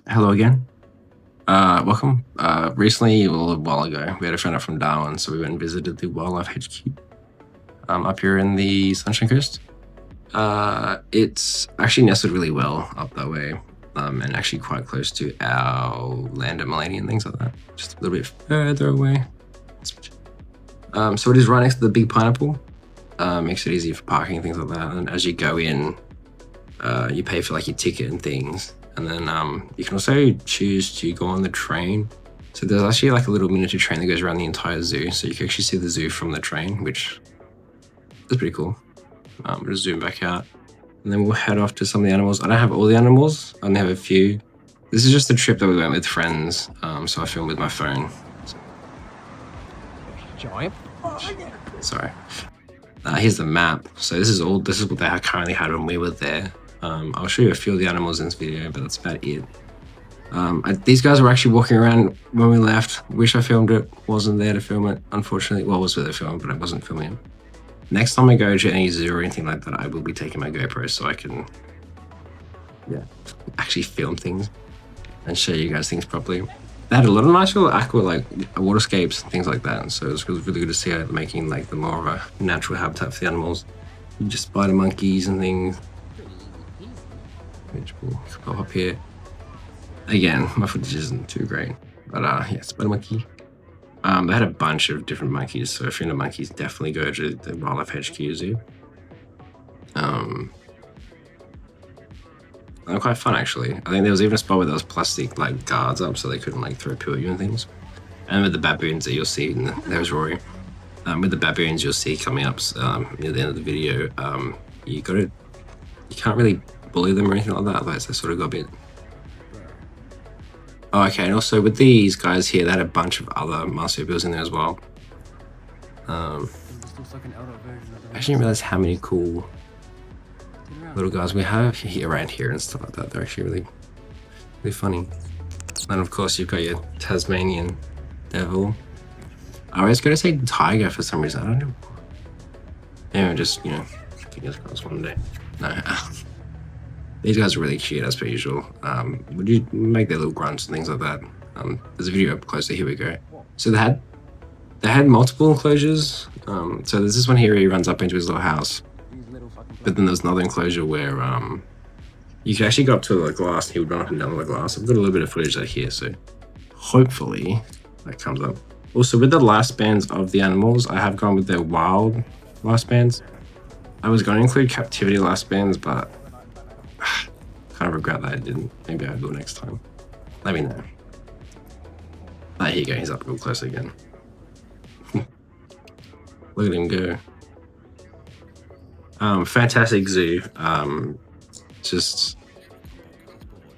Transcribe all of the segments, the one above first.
Hello again. Welcome. Recently, a little while ago, we had a friend up from Darwin, so we went and visited the Wildlife HQ up here in the Sunshine Coast. It's actually nestled really well up that way, and actually quite close to our land of Melania and things like that, just a little bit further away. So it is right next to the big pineapple. Makes it easy for parking and things like that. And as you go in, you pay for like your ticket and things. And then you can also choose to go on the train. So there's actually like a little miniature train that goes around the entire zoo. So you can actually see the zoo from the train, which is pretty cool. We'll just zoom back out. And then we'll head off to some of the animals. I don't have all the animals, I only have a few. This is just a trip that we went with friends. So I filmed with my phone. Giant. Sorry. Here's the map. So this is what they currently had when we were there. I'll show you a few of the animals in this video, but that's about it. These guys were actually walking around when we left. Wish I filmed it. Wasn't there to film it, unfortunately. Well, I was there to film, but I wasn't filming it. Next time I go to any zoo or anything like that, I will be taking my GoPro so I can, actually film things and show you guys things properly. They had a lot of nice little waterscapes and things like that, and so it was really good to see how they're making like the more of a natural habitat for the animals. Just spider monkeys and things. Which will pop up here. Again, my footage isn't too great, but yeah, spider monkey. They had a bunch of different monkeys, so if you're into monkeys, definitely go to the Wildlife HQ Zoo. They're quite fun actually. I think there was even a spot where there was plastic like guards up so they couldn't like throw poo at you and things. And with the baboons that you'll see, there's Rory. With the baboons you'll see coming up near the end of the video, you can't really bully them or anything like that, otherwise they sort of got a bit. Oh, okay, and also with these guys here, they had a bunch of other marsupials in there as well. I actually didn't realize how many cool little guys we have around here and stuff like that. They're actually really funny. And of course you've got your Tasmanian devil. I was gonna say tiger for some reason, I don't know. Anyway, just, fingers crossed one day. No. These guys are really cute as per usual. Would you make their little grunts and things like that? There's a video up closer, here we go. So they had multiple enclosures. So there's this one here where he runs up into his little house. But then there's another enclosure where you can actually go up to the glass and he would run up and down the glass. I've got a little bit of footage out here, so hopefully that comes up. Also with the lifespans of the animals, I have gone with their wild lifespans. I was going to include captivity lifespans, but kind of regret that I didn't. Maybe I'll do it next time. Let me know. Here you go, he's up real close again. Look at him go. Fantastic zoo. Just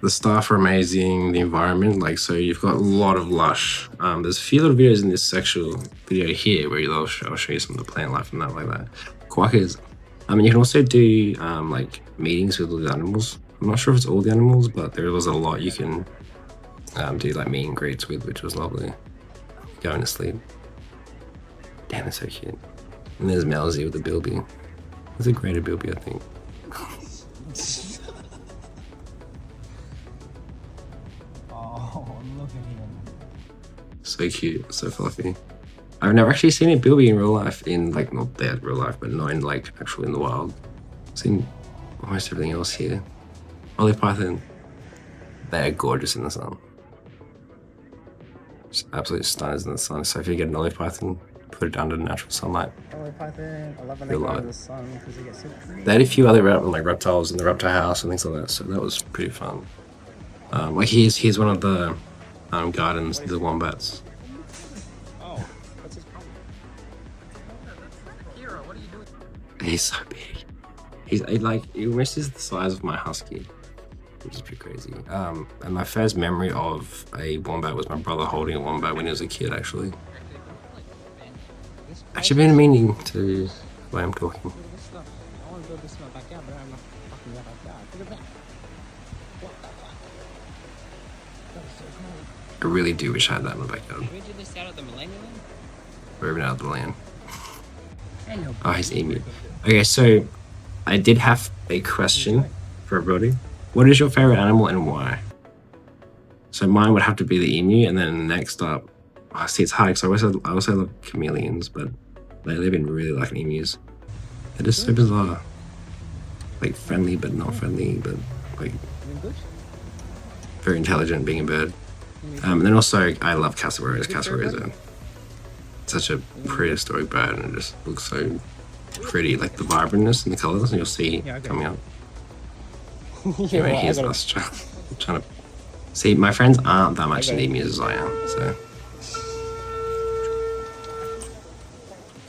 the staff are amazing, the environment, so you've got a lot of lush. There's a few little videos in this sexual video here where I'll show you some of the plant life and that like that. QUOKKAs. You can also do meetings with all the animals. I'm not sure if it's all the animals, but there was a lot you can do meet and greets with, which was lovely. Going to sleep. Damn, that's so cute. And there's Mousy with the bilby. It's a greater bilby, I think. Oh, look at him. So cute, so fluffy. I've never actually seen a bilby in real life, not that real life, but not in actually in the wild. I've seen almost everything else here. Olive python, they're gorgeous in the sun. Just absolute stunners in the sun. So if you get an olive python, put it under natural sunlight. Olive python, I love when they go in the sun because they get so green. They had a few other reptiles in the reptile house and things like that, so that was pretty fun. Here's one of the gardens, the wombats. Oh, what's his problem? Hero, what are you doing? He's so big. He almost is the size of my husky, which is pretty crazy. And my first memory of a wombat was my brother holding a wombat when he was a kid, actually. Actually been meaning to why I'm talking. I want to build this in my backyard, but I'm not fucking in my backyard. Look at that. What the fuck? That was so cool. I really do wish I had that in my backyard. Did we do this out of the Millennium? Or even out of the land. Hello. Oh, he's emu. Okay, so I did have a question for everybody. What is your favorite animal and why? So mine would have to be the emu, and then next up, I see it's hard because I also love chameleons, but they've been really liking emus. They're just so bizarre. Like friendly but not friendly, but like very intelligent being a bird. And then also I love cassowaries. Cassowaries are such a prehistoric bird, and it just looks so pretty, like the vibrantness and the colours, and you'll see coming up. Anyway, here's us trying to see. My friends aren't that much into emus as I am, so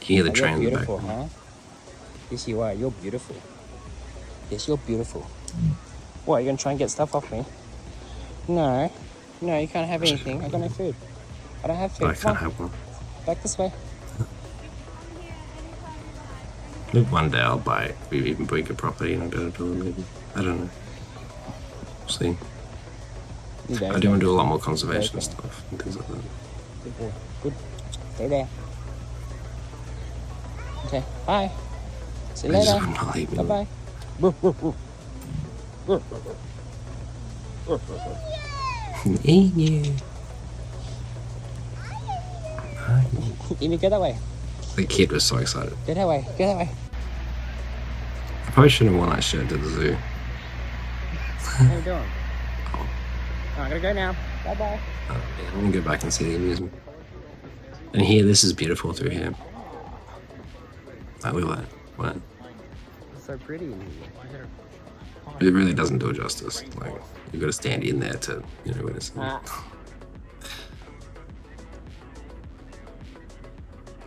you hear the train in the back. Huh? Yes, you are. You're beautiful. Yes, you're beautiful. What, you're gonna try and get stuff off me? No. No, you can't have anything. I got no food. I don't have food. I can't have one. Back this way. Maybe one day I'll buy even bigger property and I'll go to it maybe. I don't know. We'll see. I do want to do a lot more conservation stuff and things like that. Good boy. Good. Stay there. Okay, bye. See you later. Bye-bye. Emu. Emu, go that way. The kid was so excited. Go that way. Go that way. I probably shouldn't have worn that shirt to the zoo. How you doing? Oh, I'm gonna go now. Bye-bye. Yeah, I'm gonna go back and see the amusement. And here, this is beautiful through here. Like, look at that. What? It's so pretty in here. It really doesn't do it justice. Like, you've got to stand in there to, you know, witness it.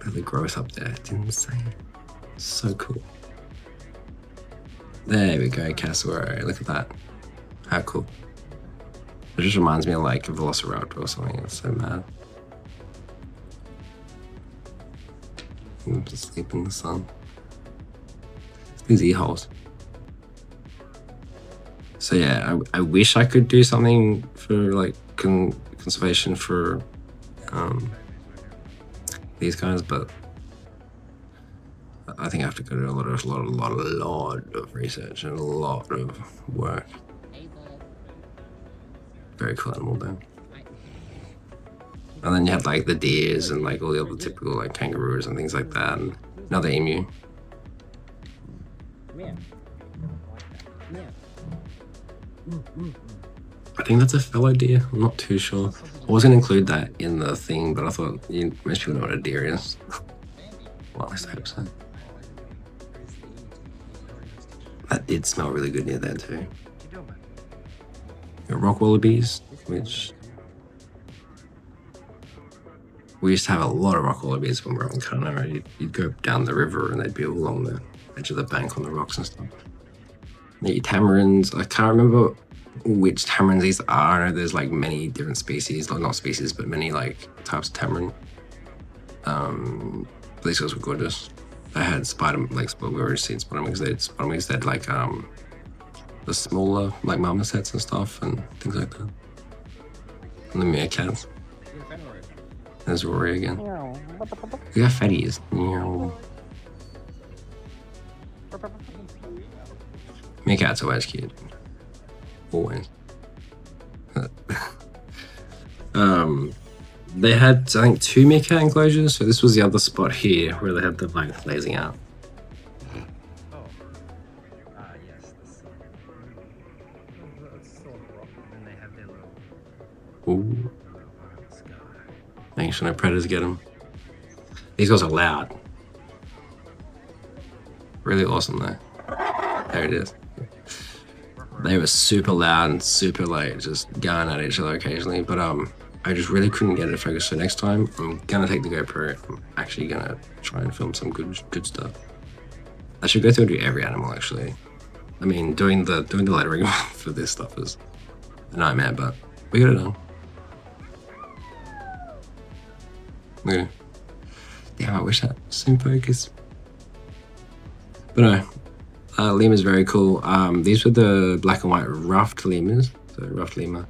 Really growth up there. It's insane. So cool. There we go, cassowary. Look at that. How cool. It just reminds me of like a velociraptor or something. It's so mad. Just sleep in the sun. These ear holes. So yeah, I wish I could do something for like conservation for these guys, but I think I have to go do a lot of research and a lot of work. Very cool animal though. And then you had like the deers and like all the other typical like kangaroos and things like that, and another emu. I think that's a fellow deer. I'm not too sure. I was gonna include that in the thing, but I thought most people know what a deer is. Well, at least I hope so. That did smell really good near there too. Rock wallabies, which we used to have a lot of rock wallabies when we were on Kano. You'd go down the river and they'd be all along the edge of the bank on the rocks and stuff. The tamarins, I can't remember which tamarins these are. I know there's like many different species, well, not species, but many like types of tamarin. These guys were gorgeous. I had we've already seen spider wings. They had like the smaller like marmosets and stuff and things like that. And the meerkats. There's Rory again. Look how fat he is. Meerkats are always cute. Always. They had, I think, 2 meerkat enclosures, so this was the other spot here where they had the like blazing out. Ooh. Making sure no predators get them. These guys are loud. Really awesome though. There it is. They were super loud and super like just going at each other occasionally, but I just really couldn't get it to focus. So next time I'm gonna take the GoPro. I'm actually gonna try and film some good stuff. I should go through and do every animal actually. I mean, doing the lettering for this stuff is a nightmare, but we got it done. Yeah. Damn, I wish that was in focus. But no, lemur is very cool. These were the black and white ruffed lemurs. So ruffed lemur.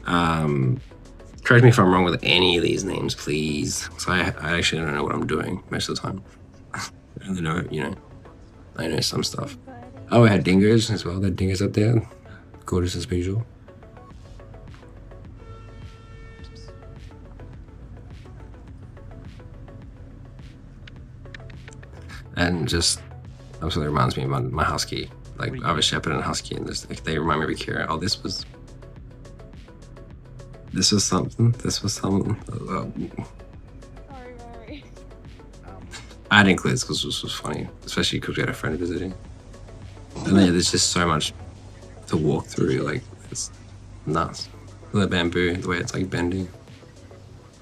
Correct me if I'm wrong with any of these names, please. So I actually don't know what I'm doing most of the time. I only know, I know some stuff. Oh, I had dingoes as well. There are dingoes up there. Gorgeous as usual. and just absolutely reminds me of my husky. Like I have a shepherd and a husky, and just, like, they remind me of Akira. Oh, this was something. This was something. Sorry. I had to include this because this was funny, especially because we had a friend visiting. And then, yeah, there's just so much to walk through. Like, it's nuts. The bamboo, the way it's like bending.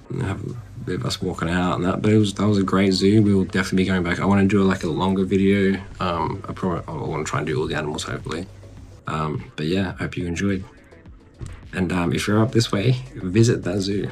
And have a bit of us walking out and that. But that was a great zoo. We will definitely be going back. I want to do like a longer video. I want to try and do all the animals hopefully. But yeah, I hope you enjoyed. And if you're up this way, visit that zoo.